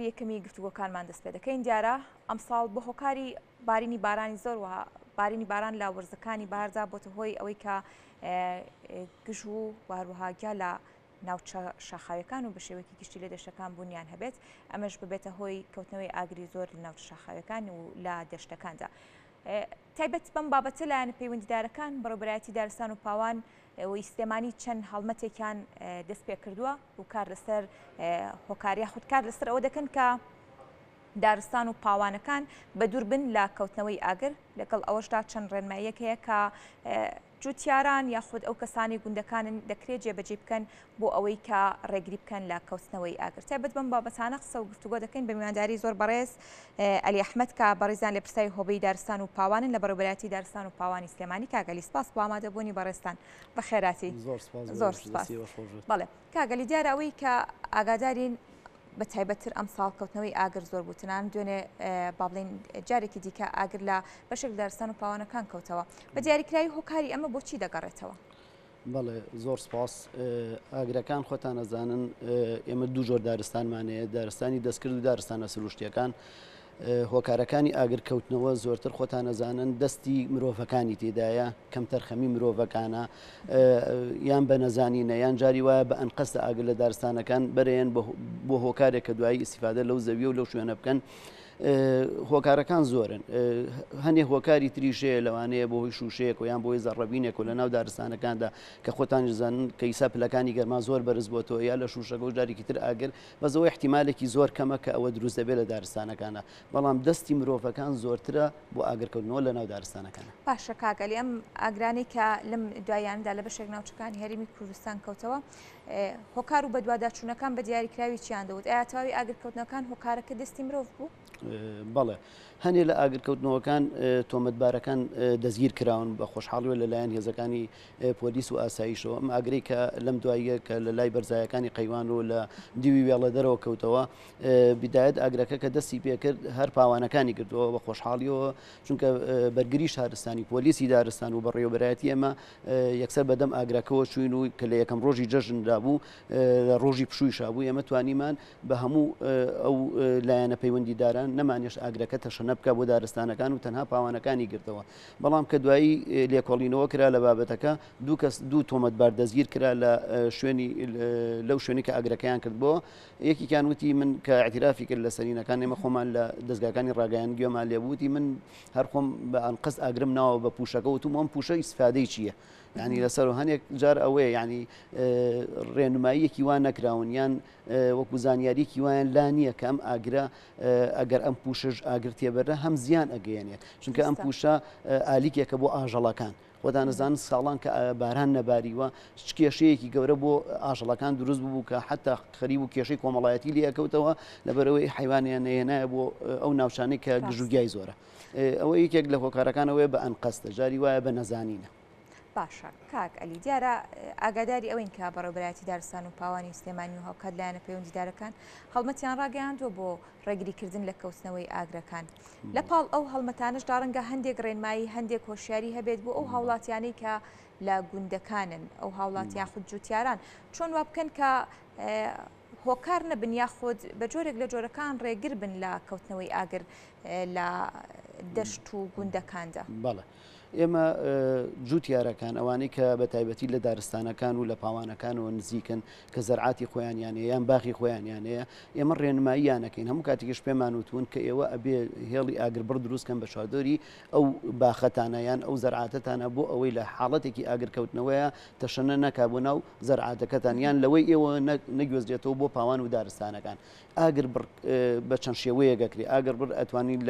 بابەتی یەکەمی گفتوگۆکانمان دەست پێ دەکەین دیارە ئەمساڵ بۆ هۆکاری بارینی بارانی زۆر وە بارینی باران لە وەرزەکانی باردا بۆتە هۆی ئەوەی کە گژ و هەروەها گیا لە ناوچە شاخاویەکان و بە شێوەیەکی گشتی لە دەشتەکان بوونیان هەبێت ئەمەش ببێتە هۆی کەوتنەوەی ئاگری زۆر لە ناوچە شاخاویەکان و لە دەشتەکاندا. تایبەت بەم بابەتە لایەنە پەیوەندیدارەکان بەڕێوەبەرایەتی دارستان و پاوان و ئیسلێمانی چەند هەڵمەتێکیان دەست پێ کردووە و کار لەسەر هۆکاریە خودکار لەسەر ئەوە دەکەن کە دارستان و پاوانەکان بە دوور بن لە کەوتنەوەی ئاگر لەگەڵ ئەوەشدا چەند ڕێنماییەک هەیە کە جوتیاران یاخود ئەو کەسانی گوندەکانن دەکرێت جێبەجێ بکەن بۆ ئەوەی کە ڕێگری بکەن لە کەوتنەوەی ئاگر. تایبەت بەم بابەتانە قسە و گفتوگۆ دەکەین بە میوانداری زۆر بەڕێز ئەلی ئەحمەد کە بەڕێزان لە پرسای هۆبەی دارستان و پاوانن لە بەڕێوەبەرایەتی دارستان و پاوانی سلێمانی. کاگەلی سپاس بۆ ئامادەبوونی بەڕێستان بەخێراتی. زۆر سپاس. بەڵێ کاگەلی دیارە ئەوەی کە ئاگادارین بە تایبەتتر ئەم ساڵ کەوتنەوەی ئاگر زۆر بوتنان دوێنێ با بڵێن جارێکی دیکە ئاگر لە بەشێک دارستان و پاوانەکان کەوتەوە بە دیاریکراوی هۆکاری ئەمە بۆچی دەگەڕێتەوە؟ بەڵێ زۆر سپاس. ئاگرەکان خۆتان نەزانن ئێمە دوو جۆر دارستانمانەیە، دارستانی دەستکرد و دارستانە سروشتیەکان. هۆکارەکانی ئاگرکەوتنەوە زۆرتر خۆتان نەزانن دەستی مرۆڤەکانی تێدایە، کەم تەرخەمی مرۆڤەکانە یان بە نەزانینە یان جاری وایە بە ئەنقەستە ئاگر لە دارستانەکان بەرێن بۆ هۆکارێک کە دوایی ئیسیفادە لەو زەویە و لەو شوێنە بکەن. هۆکارەکان زۆرن، هەندێک هۆکاری تریشەیە لەوانەیە بۆ هۆی شوشەیەک و یان بۆی زەڕەبینێک و لە ناو دارستانەکاندا کە خۆتان زانن کە ئیسا پلەکانی گەرما زۆر بەرز بۆتەوە یا لە شوشەکە و جارێکی تر ئاگر بەزەوەی احتیمالێکی زۆر کەمە کە ئەوە دروست دەبێت لە دارستانەکانە، بەڵام دەستی مرۆڤەکان زۆرترە بۆ ئاگرکەوتنەوە لە ناو دارستانەکانە. باشە کاگەلی ئەم ئاگرانی کە لەم دوایاندا لە بەشێک ناوچەکانی هەرێمی کوردستان کەوتەوە هۆکار و بەدواداچوونەکان بە دیاریکراوی چیان دەوت؟ ئایا تەواوی ئاگرکەوتنەکان هۆکارەکە دەستی مرۆڤ بوو؟ بەڵێ هەنێ لە ئاگرکەوتنەوەکان تۆمەتبارەکان دەستگیر کراون بە خۆشحاڵیوە لەلایەن هێزەکانی پۆلیس و ئاسایشەوە. ئەم ئاگری کە لەم دواییە کە لە لای بەرزایەکانی قەیوان و لە دیوی وێڵە دەرەوە کەوتەوە بیدایەت ئاگرەکە کە دەستی پێکرد هەر پاوانەکانی کردەوە بە خۆشحاڵیەوە، چونکە بەرگری شارستانی پۆلیسی دارستان و بەڕێوەبەرایەتی ئێمە یەکسەر بەدەم ئاگرەکەەوە چوین و کە لە یەکەم ڕۆژی جەژندا بوو لە ڕۆژی پشوویشا بوو ئێمە توانیمان بە هەموو ئەو لایەنە پەیوەندیداران نەمانێش ئاگرەکە تەشەنە بکە بۆ دارستانەکان و تەنها پاوانەکانی گرتەوە. بەڵام کە دوایی لێکۆڵینەوە کرا لە بابەتەکە دوو تۆمەتبار دەستگیر کرا لە لەو شوێنی کە ئاگرەکەیان کردبەوە. یەکیان وتی من کە اعترافی کرد لە سەرینەکان ئێمە خۆمان لە دەستگاکانی ڕاگەیان گوێمان لێبووتی من هەر خۆم بە ئەنقەست ئاگرم ناوە بە پوشەکە وتم ئەم پوشە ئیسفادەی چییە؟ ینی لەسەر هەنێک جار ئەوەیە ینی ڕێنماییەکی وان نەکراون یان وەکو زانیاریکی وایان لا نییە کە ئەم ئاگرە ئەگەر ئەم پوشش ئاگر تێبەرە هەم زیان ئەگەیەنێت، چونکە ئەم پوشە ئالیکێکە بۆ ئاژەڵەکان. خۆتان نەزانن ساڵان کە باران نەباریوە کێشەیەکی گەورە بۆ ئاژەڵەکان دروست بوو کە حتا خەریب و کێشەی کۆمەڵایەتی لێکەوتەوە لەبەرەوەی حیوانیان نەیە بۆ ئەو ناوچانەی کە گژوگای زۆرە. ئەوە یەکێک لە هۆکارەکانەوەی بە ئەنقەستە جاری وایە بە نەزانینە. باشە کاک ئەلی دیارە ئاگاداری ئەوەین کە بەڕێوەبەرایەتی دارستان و پاوانی سلێمانی و هاوکات لایەنە پەیوەندیدارەکان هەڵمەتیان ڕاگەیاندووە بۆ ڕێگریکردن لە کەوتنەوەی ئاگرەکان. لە پاڵ ئەو هەڵمەتانشدا ڕەنگە هەندێک ڕێنمایی هەندێک هۆشیاری هەبێت بۆ ئەو هاوڵاتیانەی کە لە گوندەکانن ئەو هاوڵاتیان خود جوتیاران چۆن وا بکەن کە هۆکار نەبن یاخود بە جۆرێک لە جۆرەکان ڕێگر بن لە کەوتنەوەی ئاگر لە دەشت و گوندەکاندا. بەڵێ ئێمە جوتیارەکان ئەوانەی کە بە تایبەتی لە دارستانەکان و لە پاوانەکانەوە نزیکن کە زەرعاتی خۆیانیانەیە یان باخی خۆیانیانەیە ئێمە ڕێنماییانەکەین هەموو کاتێکش پێمان وتون کە ئێوە ئەبێ هێڵی ئاگربڕ دروستکەن بە چادۆری ئەو باخەتانە یان ئەو زەرعاتەتانە بۆ ئەوەی لە حاڵەتێکی ئاگرکەوتنەوەیە تەشەنە نەکبوو ناو زەرعاتەکەتان یان لەوەی ئێوە نەگوێزرێتەوە بۆ پاوان و دارستانەکان. ئاگر بە چەند شێوەیە گەکری ئاگر بڕ ئەتوانین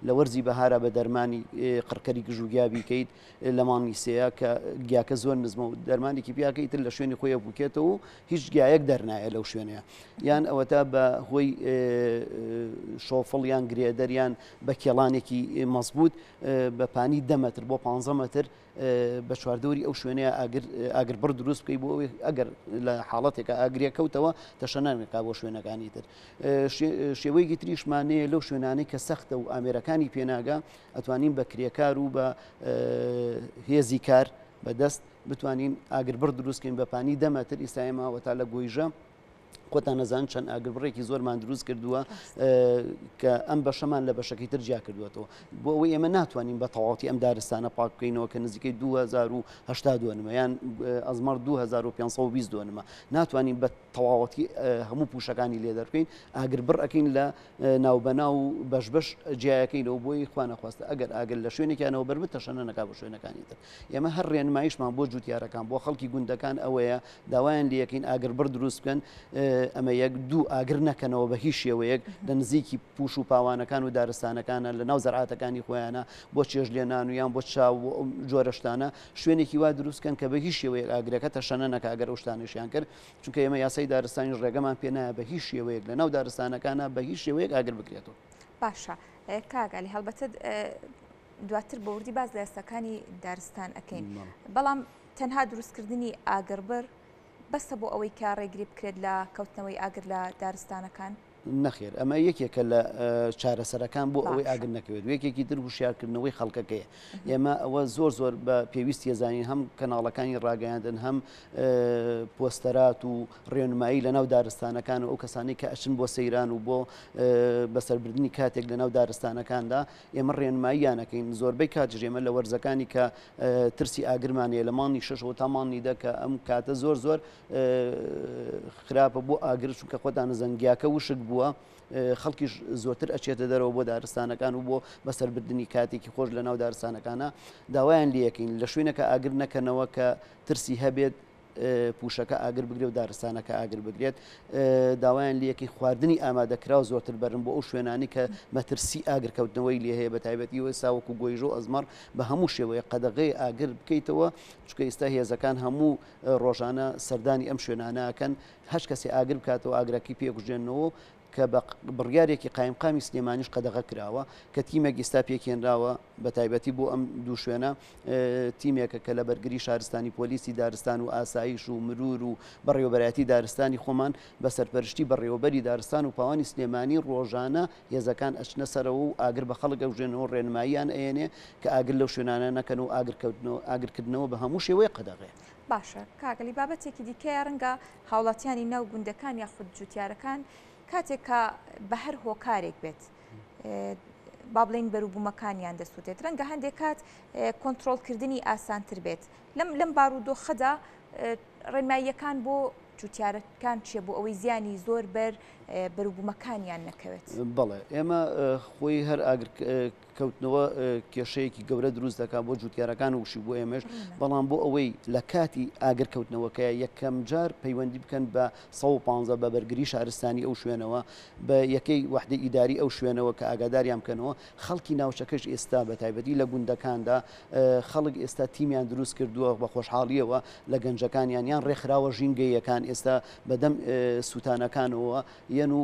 لە وەرزی بەهارە بە دەرمانی قڕکەری گژوگیابی کەیت لە ماڵی سەیە کە گیاکە زۆر نزمە و دەرمانێکی پیاکەی تر لە شوێنی خۆی بکێتەوە هیچ گیایەک دەرنایە لەو شوێنەیە یان ئەوە تا بە هۆی شۆفڵ یان گرێدەریان بە کێڵانێکی مەزبوط بە پانی 10 مەتر بۆ 15 مەتر بە چواردەوری ئەو شوێنەیە ئاگر بڕ دروست بکەی بۆ ئەوەی ئەگەر لە حاڵەتێکە ئاگرێ کەوتەوە تەشەنانێکا بۆ شوێنەکانی تر. شێوەیەکی تریشمانەیە لەو شوێنانەی کە سەختە و ئامێرەکانی پێناگا ئەتوانین بە کرێکار و بە هێزی کار بەدەست بتوانین ئاگر بڕ دروستکەین بە پانی 10 مەتر ئیسایماوە تا لە گۆیژە خۆتان نەزان چەند ئاگربڕێکی زۆرمان دروست کردووە کە ئەم بەشەمان لە بەشەکەی تر جیا کردوێتەوە بۆ ئەوەی ئێمە ناتوانین بە تەواوەتی ئەم دارستانە پاک بکەینەوە کە نزیکەی 2080 دووەنمە یان ئەزمەر 2520 دووەنمە ناتوانین بە تەواوەتی هەموو پوشەکانی لێ دەرکەین ئاگربڕ ئەکەین لە ناوبەنا و بەشبەش جیاکەینەوە بۆی خوا نەخواستە ئەگەر ئاگەر لە شوێنێکیانەوە بەربێت تەشەنە نەکا بە شوێنەکانی تر ئێمە هەر ڕێنماییشمان بۆ جوتیارەکان بۆ خەڵکی گوندەکان ئەوەیە داوایان لەکەین ئاگربڕ دروست بکەن ئەمە یەک دوو ئاگر نەکەنەوە بە هیچ شێوەیەک لە نزیکی پوش و پاوانەکان و دارستانەکانە لە ناو زەرعاتەکانی خۆیانە بۆ چێژ لێنان و یان بۆ چاو جۆرەشتانە شوێنێکی وا دروستکەن کە بە هیچ شێوەیەک ئاگرەکە تەشەنە نەکە ئەگەر ئەو شتانەشیان کرد چونکە ئێمە یاسای دارستانی ڕێگەمان پێ نایە بە هیچ شێوەیەک لە ناو دارستانەکانە بە هیچ شێوەیەک ئاگر بکرێتەوە. باشە کاگالی هەڵبەتە دواتر بە وردی باز لە ئێستاکانی دارستان ئەەکەین بەڵام تەنها دروستکردنی ئاگربەر بەسە بۆ ئەوەی کا ڕێگری بکرێت لە کەوتنەوەی ئاگر لە دارستانەکان نەخێر ئەمە یەکێکە لە چارەسەرەکان بۆ ئەوەی ئاگر نەکەوێت یەکێکی تر وشیارکردنەوەی خەڵکەکەیە ئێمە ئەوە زۆر بە پێویستی زانین هەم کەناڵەکانی ڕاگەیاندن هەم پۆستەرات و ڕێنمایی لە ناو دارستانەکان و ئەو کەسانی کە ئەچن بۆ سەیران و بۆ بەسەربردننی کاتێک لە ناو دارستانەکاندا ئێمە ڕێنماییانەکەین زۆربەی کاتژ ئێمە لە وەرزەکانی کە ترسی ئاگرمانەیە لە ماڵی شەشەوە تا ماڵنی دەکە ئەم کاتە زۆر خراپە بۆ ئاگر چونکە خۆتانە زەنگیاکە وشک بووە خەڵکیش زۆرتر ئەچێتە دەرەوە بۆ دارستانەکان و بۆ بەسەربردننی کاتێکی خۆش لە ناو دارستانەکانە داوایان لەکەین لە شوێنەکە ئاگر نەکەنەوە کە ترسی هەبێت پوشەکە ئاگر بگرێت و دارستانەکە ئاگر بگرێت داوایان لەکەی خواردنی ئامادەکرا و زۆرتر بەرن بۆ ئەو شوێنانی کە مەترسی ئاگرکەوتنەوەی لێ هەیە بە تایبەتی وە ساوەکو گۆیژۆ ئەزمەر بە هەموو شێوەیە قەدەغەی ئاگر بکەیتەوە چکە ئێستا هێزەکان هەموو ڕۆژانە سەردانی ئەم شوێنانەکەن هەش کەسی ئاگر بکاتەوە ئاگرەکەی پێکوژێنەوە کە بە بڕیارێکی قایمقامی سلێمانیش قەدەغە کراوە کە تیمێک ئێستا پێکێنراوە بە تایبەتی بۆ ئەم دوو شوێنە تیمێکە کە لە بەرگری شارستانی پۆلیسی دارستان و ئاسایش و مرور و بەڕێوەبەرەتی دارستانی خۆمان بە سەرپەرشتی بەڕێوەبەری دارستان و پاوانی سلێمانی ڕۆژانە هێزەکان ئەچنە سەرەوە و ئاگر بە خەڵک ئەوژێنەوە ڕێنماییان ئەێنێ کە ئاگر لەو شوێنانە نەکەن و ئاگرکردنەوە بە هەموو شێوەیە قەدەغێ. باشە کاگەلی بابەتێکی دیکەیە ڕەنگە هاوڵاتیانی ناو گوندەکان یاخود جوتیارەکان کاتێک کە بە هەر هۆکارێک بێت با بڵین بەروبوومەکانیان دەسووتێت ڕەنگە هەندێک کات کۆنتترۆلکردنی ئاسانتر بێت لەم بارودۆخەدا ڕێنماییەکان بۆ جوتیارەکان چیە بۆ ئەوەی زیانی زۆر بەروبوومەکانیان نەکەوێت. بەڵێ ئێمە خۆی هەر ئاگرکەوتنەوە کێشەیەکی گەورە دروست دەکات بۆ جوتیارەکان وشی بۆ ئێمەش بەڵام بۆ ئەوەی لە کاتی ئاگرکەوتنەوەکەیە یەکەم جار پەیوەندی بکەن بە 150 بە بەرگری شارستانی ئەو شوێنەوە بە یەکەی وحدەی ئیداری ئەو شوێنەوە کە ئاگاداریان بکەنەوە خەڵکی ناوچەکەش ئێستا بە تایبەتی لە گوندەکاندا خەڵک ئێستا تیمیان دروست کردووە بە خۆشحاڵیەوە لە گەنجەکانیان یان ڕێکخراوە ژینگەیەکان ئێستا بەدەم سووتانەکانەوە یەن و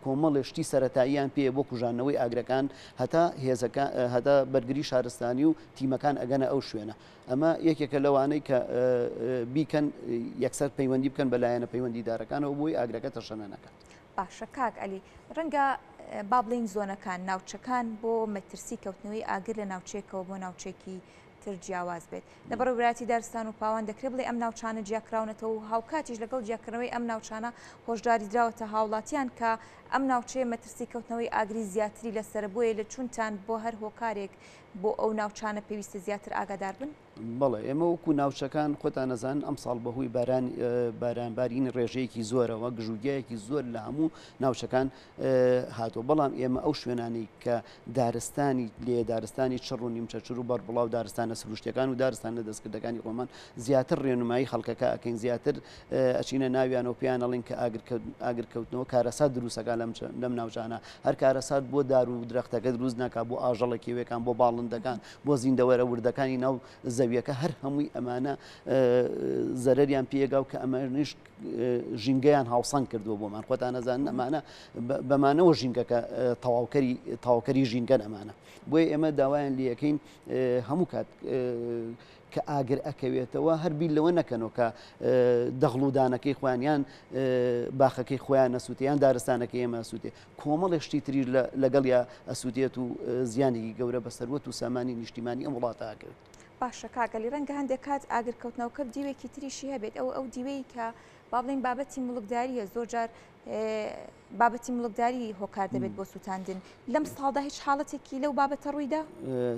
کۆمەڵشتی سەرەتاییان پێ بۆ کوژانەوەی ئاگرەکان هەتا هێزەکان هەتا بەرگری شارستانی و تیمەکان ئەگەنە ئەو شوێنە ئەمە یەکێکە لەوانەی کە بیکەن یەکسەر پەیوەندی بکەن بەلایەنە پەیوەندیدارەکانەوە بۆی ئاگرەکە تەشەنە نەکات. باشە کاک ئەلی ڕەنگە با بڵین زۆنەکان ناوچەکان بۆ مەترسی کەوتنەوەی ئاگر لە ناوچێکەوە بۆ ناوچێکی تر جیاواز بێت لە بەڕێوەبەری دارستان و پاوان دەکرێت بڵێ ئەم ناوچانە جیاکراونەتەوە و هاوکاتیش لەگەڵ جیاکردنەوەی ئەم ناوچانە هۆشداری دراوەتە هاوڵاتیان کە ئەم ناوچەیە مەترسی کەوتنەوەی ئاگری زیاتری لەسەر بۆیە لە چونتان بۆ هەر هۆکارێک بۆ ئەو ناوچانە پێویستە زیاتر ئاگادار بن. بەڵێ ئێمە وەکو ناوچەکان خۆتان نەزان ئەم ساڵ بەهۆی بارانبارین ڕێژەیەکی زۆرەوە گژوگیایەکی زۆر لە هەموو ناوچەکان هاتووە بەڵام ئێمە ئەو شوێنانی کە دارستانی لێ دارستانی چڕ و نیمچەچر و بەربڵاو دارستانە سروشتەکان و دارستانە دەستکردەکانی خۆمان زیاتر ڕێنمایی خەڵکەکە ئەکەین زیاتر ئەچینە ناویانەوە پیانەڵین کە ئاگرکەوتنەوە کارەسات دروستەکە لەم ناوچانە هەر کارەسات بۆ دار و درەختەکە دروست ناکات بۆ ئاژەڵێکیوەکان بۆ باڵندەکان بۆ زیندەوەرە وردەکانی ناو زەویەکە هەر هەمووی ئەمانە زەرەریان پێگا و کە ئەمەش ژینگەیان هاوسەنگ کردووە بۆمان خۆتان نەزانن ئەمانە بەمانەوە ژینگەکە تەواوکەری ژینگەن ئەمانە بۆیە ئێمە داوایان لەکەین هەموو کات کە ئاگر ئەکەوێتەوە هەربیل لەوە نەکەنەوە کە دەغڵودانەکەی خۆیان باخەکەی خۆیان نەسووتیان دارستانەکەی ئێمە ئەسووتێ کۆمەڵێشتی تریش لەگەڵ یا ئەسووتێت و زیانێکی گەورە بە سەروەت و سامانی نیشتیمانی ئەم وڵاتە ئاکرێت. باشە کاگەلی ڕەنگە هەندێک کات ئاگرکەوتنەوەکە دیوێکی تریشی هەبێت ئەو دیوەی کە با بڵین بابەتی مڵکداریە زۆر جار بابەتی مڵکداری هۆکار دەبێت بۆ سووتاندن لەم ساڵدا هیچ حاڵەتێکی لەو بابەتە ڕوویدا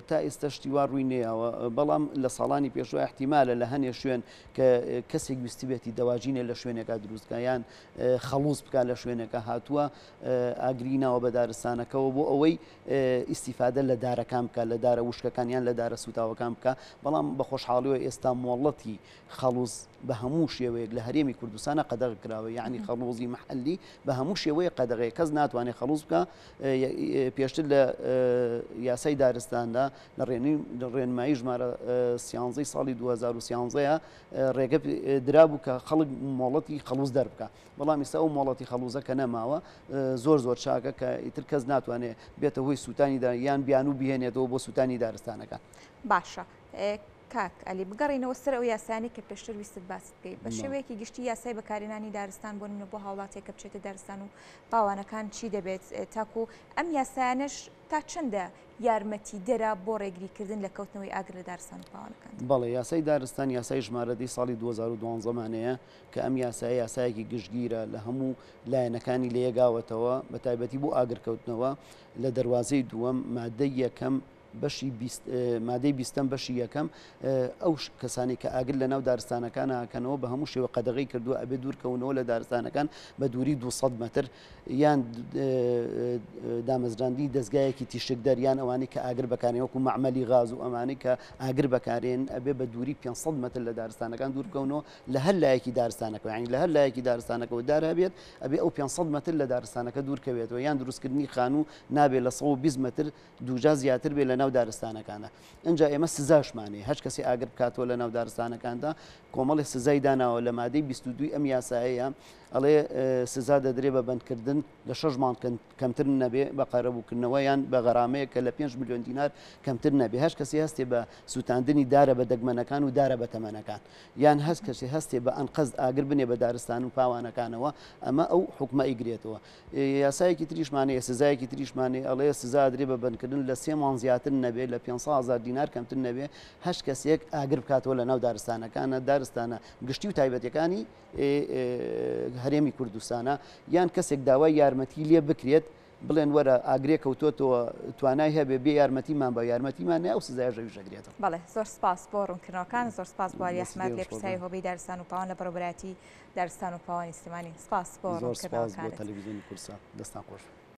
تا ئێستا شتیوار ڕووی نێەوە بەڵام لە ساڵانی پێشوە احتیمالە لە هەنێ شوێن کە کەسێک ویستی بێتی دەواژینێ لە شوێنێکا دروستکە یان خەڵوز بکات لە شوێنەکە هاتووە ئاگریناوە بە دارستانەکەەوە بۆ ئەوەی ئیسیفادە لە دارەکان بکە لە دارە وشکەکانیان لە دارە سوتاوەکان بکە بەڵام بە خۆشحاڵیەوە ئێستا مۆڵەتی خەڵوز بە هەموو شێوەیەک لە هەرێمی کوردستانە قەدەغ کراوە یعنی خەڵوزی محلی بە هەموو شێوەیە قەدەغەیە کەس ناتوانێت خەڵوز بکە پێشتر لە یاسای دارستاندا لە ڕێنمایی ژمارە سیانزەی ساڵی 2013 ڕێگە درابوو کە خەڵک مۆڵەتی خەڵوز دەربکە بەڵام ئێستا ئەو مۆڵەتی خەڵوزە کە نەماوە زۆر چاکە کە ئیتر کەس ناتوانێت بێتە هۆی سووتانیدا یان بیان و بهێنێتەوە بۆ سووتانی دارستانەکان باشە کاک ئەلی بگەڕینەوە سەر ئەو یاسانی کە پێشتر ویست باست بکەیت بە شێوەیەکی گشتی یاسای بەکارهێنانی دارستان بۆ نمونە بۆ هاوڵاتێک کە بچێتە دارستان و باوانەکان چی دەبێت تاکو ئەم یاسایانش تا چەندە یارمەتی دەرە بۆ ڕێگریکردن لە کەوتنەوەی ئاگر لە دارستان و باوانەکان بەڵێ یاسای دارستان یاسای ژمارەی ساڵی 2012مانەیە کە ئەم یاسایەکی گشتگیرە لە هەموو لایەنەکانی لێگاوەتەوە بە تایبەتی بۆ ئاگرکەوتنەوە لە دەواازەی دووەم مادەی یەکەم بەشی مادەی بیستەم بەشی یەکەم ئەو کەسانی کە ئاگر لە ناو دارستانەکان هاکەنەوە بە هەموو شێوە قەدەغی کردووە ئەبێ دوورکەونەوە لە دارستانەکان بە دووری 200 متر یان دامەزراندی دەستگایەکی تیشک دەریان ئەوانی کە ئاگر بەکارێن وەکو معمەلی غاز و ئەمانی کە ئاگر بەکارێن ئەبێ بە دووری 500 متر لە دارستانەکان دوورکەونەوە لە هەر لایەکی دارستانەکە یعنی لە هەر لایەکی دارستانەکەەوە دارابێت ئەبێ ئەو 500 متر لە دارستانەکە دوورکەوێتەوە یان دروستکردنی خانوو نابێت لە 120 متر دووجا زیاتر بێت لە ناو دارستانەکانە اینجا ئێمە سزاشمانێ هەچ کەسی ئاگر بکاتەوە لە ناو دارستانەکاندا کۆمەڵی سزای داناوە لە مادەی 22 ئەم یاسایەیە ئەڵێ سزا دەدرێ بە بەندکردن لە 6 مانگ کەمتر نەبێ بە قەرەبووکردنەوە یان بە غەرامەیە کە لە 5 میلیۆن دینار کەمتر نەبێ هەچ کەسی هەستێ بە سووتاندنی دارە بە دەگمەنەکان و دارە بە تەمەنەکان یان هەست کەسی هەستێ بە ئەنقەز ئاگر بنێ بە دارستان و پاوانەکانەوە ئەمە ئەو حکومە ئیگرێتەوە یاسایەکی تریشمانەیە سزایەکی تریشمانێ ئەڵێ سزا دەدرێ بە بەندکردن لە 3 مانگ زیاتر نەبێ لە 500,000 دینار کەمتر نەبێ هەچ کەسێک ئاگر بکاتەوە لە ناو دارستانەکانە دارستانە گشتی و تایبەتەکانی هەرێمی کوردستانە یان کەسێک داوای یارمەتی لێ بکرێت بڵێن وەرە ئاگرێ کەوتۆتەوە توانای هەبێ بێ یارمەتیمان بە یارمەتیمان ئەو سزای ژەویژەگرێتەوە. بەڵێ زۆر سپاس بۆ ڕوونکردنەوەکان زۆر سپاس بۆ ئەحمەد لێپرسایی هۆبەی دارستان و پاوان لە بەڕێوەبەرایەتی دارستان و پاوانی سلێمانی سپاس بۆ ڕوونکردنەوەکانت. تەلەڤیزیۆنی کورسە دەستان خۆش.